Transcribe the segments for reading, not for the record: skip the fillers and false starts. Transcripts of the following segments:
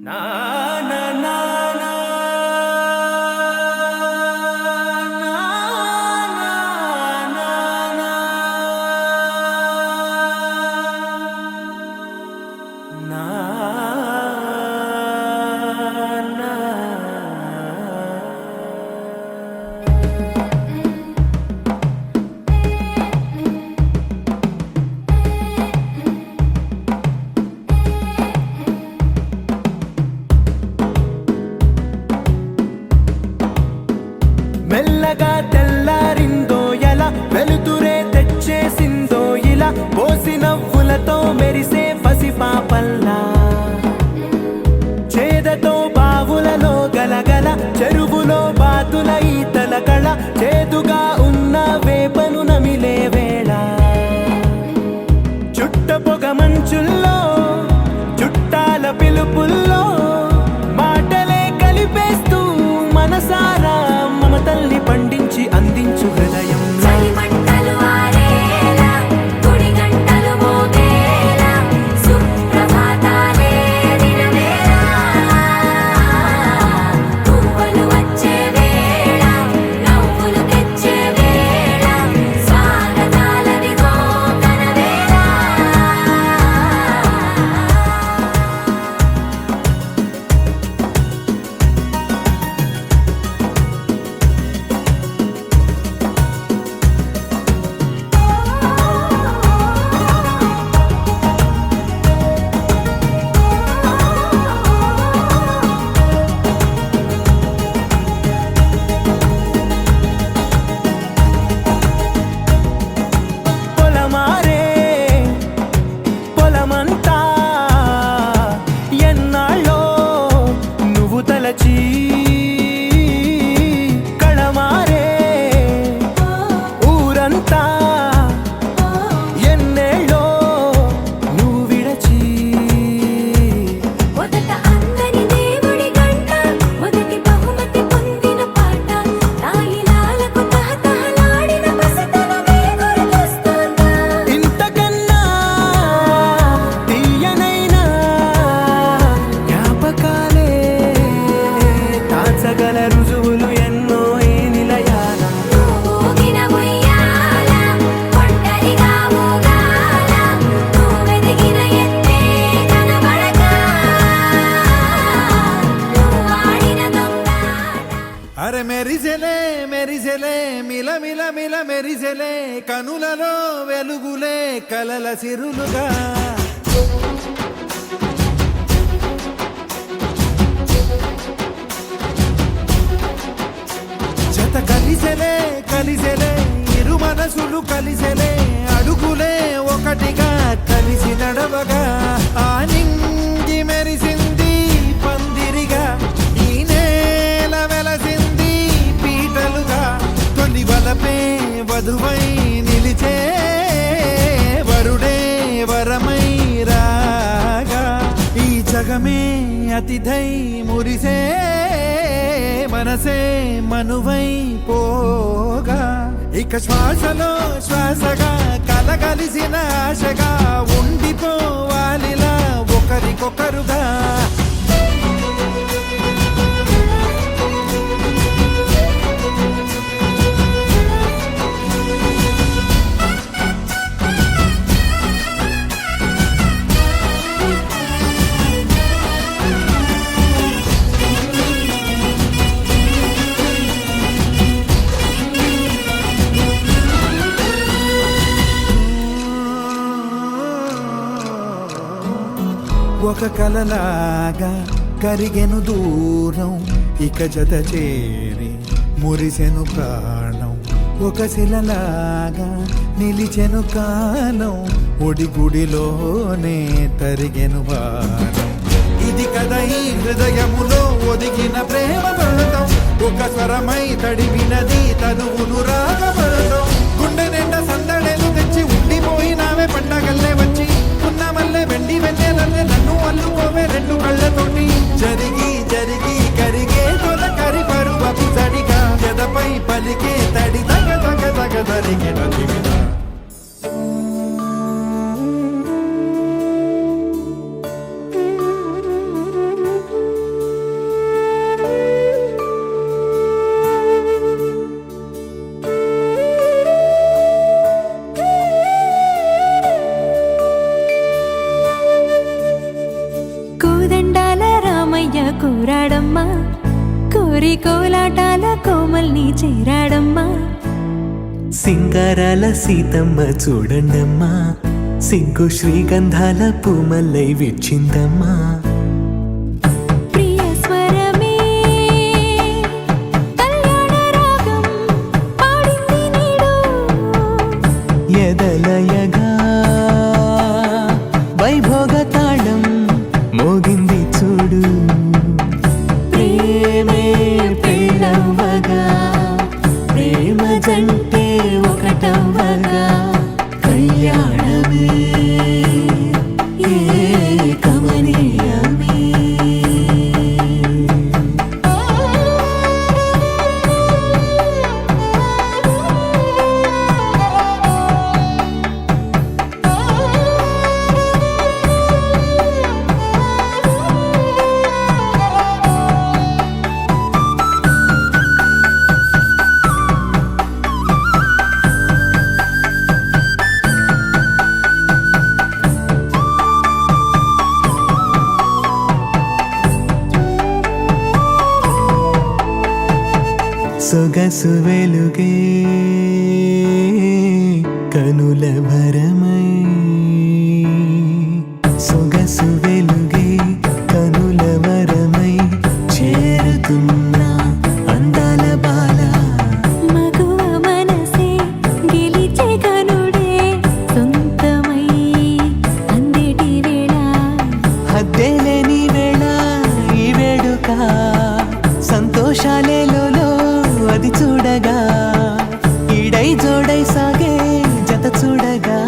నా నా నా నా మెల్లగా తెల్లారిందో ఎలా వెలుతురే తెచ్చేసిందో ఇలా పోసి నవ్వులతో మెరిసే పసిపాపల్లా చేదతో బావులలో గలగల చెరువులో బాతుల ఈతల కళ చేదుగా ఉన్న వేపను నమిలే వేళ చుట్ట పొగ మంచుల్లో చుట్టాల పిలుపుల్లో మాటలే కలిపేస్తూ మనసారా మమతల్ని పండించి అందించు హృదయం కళమారే ఊరంతా ఎన్నేళ్ళో నువ్వు విడచి మొదట అందరి దేవుడి గంట మొదటి బహుమతి పొందిన పాట తాయిలాలకు తహతహలాడిన పసితనమే గుర్తొస్తుందా ఇంతకన్నా తీయనైనా జ్ఞాపకాలే తాచగల రుజువులు ఎన్నో ఈ నిలయాల ఊగిన ఉయ్యాల ఒంటరిగా ఊగాల నువ్వెదిగిన ఎత్తే కనబడక నువ్వాడిన దొంగాట అరే మెరిసెలే మెరిసెలే మిల మిల మిల మెరిసెలే కనులలో వెలుగులే కలల సిరులుగా జత కలిసెలే కలిసెలే ఇరు మనసులు కలిసెలే అడుగులే ఒకటిగా కలిసి నడవగా ఆ నింగి మెరిసింది పందిరిగా ఈ నేల వెలసింది పీటలుగా తొలి వలపే వధువై నిలిచే వరుడే వరమై రాగా ఈ జగమే అతిథై మురిసే మనసే మనువై పోగా ఇక శ్వాసలో శ్వాసగా కలగలిసిన ఆశగా ఉండిపోవాలిలా ఒకరికొకరుగా ఒక కలలాగా కరిగెను దూరం ఇక జత చేరి మురిసెను ప్రాణం ఒక శిలలాగా నిలిచెను కాలం ఒడిగుడిలోనే తరిగెను వారం ఇది కదా ఈ హృదయములో ఒదిగిన ప్రేమ పడతాం ఒక స్వరమై తడివినది తనువును రాగపడతాం గుండె నిండా సందడేలు తెచ్చి ఉండిపోయినావే పండగల్లే వచ్చి ఉన్నమల్లే వెండి వెన్నెలల్లే నన్ను అల్లుకోవే రెండు కళ్ళతోటి జరిగి జరిగి కరిగే తొల కరి పరువపు తడిగా ఎదపై పలికే తడి తగ తగ తగ తరిగిన దివిన చేరాడమ్మా కోరి కోలాటాల కోమల్ని చేరాడమ్మా సింగారాల సీతమ్మ చూడండమ్మా సిగ్గు శ్రీగంధాల పూమల్లై విచ్చిందమ్మా ప్రియ స్వరమే కళ్యాణ రాగం పాడింది నీడు ఎదలయగా వైభోగ తాళం మోగింది చూడు ప్రేమే పెళ్ళవ్వగా ప్రేమ జంటే ఒకటవ్వగా కళ్యాణమే కమనీయమే సొగసు వెలుగే కనుల భరమై సొగసు వెలుగే కనుల వరమై చేరుతున్న అందాల బాల మగువ మనసే గెలిచే కనుడే సొంతమై అందేటి వేళ హద్దేలేని వేళ ఈ వేడుక సంతోషాలేలో అది చూడగా ఈడై జోడై సాగే జత చూడగా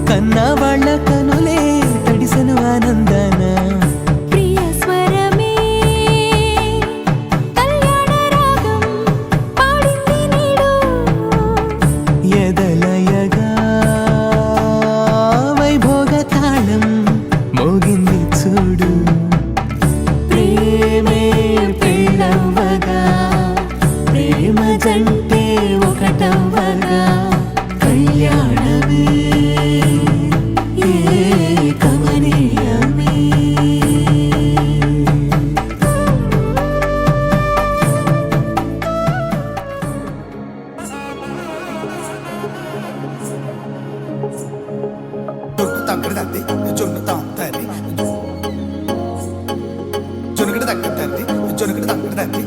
కన్నా వాళ్ళ కనులే తడిసెను ఆనందాన ప్రియ స్వరమే కళ్యాణ రాగం పాడింది నీడు ఎదలయగా వైభోగ తాళం మోగింది చూడు ప్రేమే పెళ్ళవ్వగా ప్రేమ జంటే ఒకటవ్వగా కళ్యాణమే కమనీయమే జొన్ను తగ్గడ తంది జొన్ను తాంతది జొనుగడ తగ్గ తంది జొనుగడ తగ్గడ తంది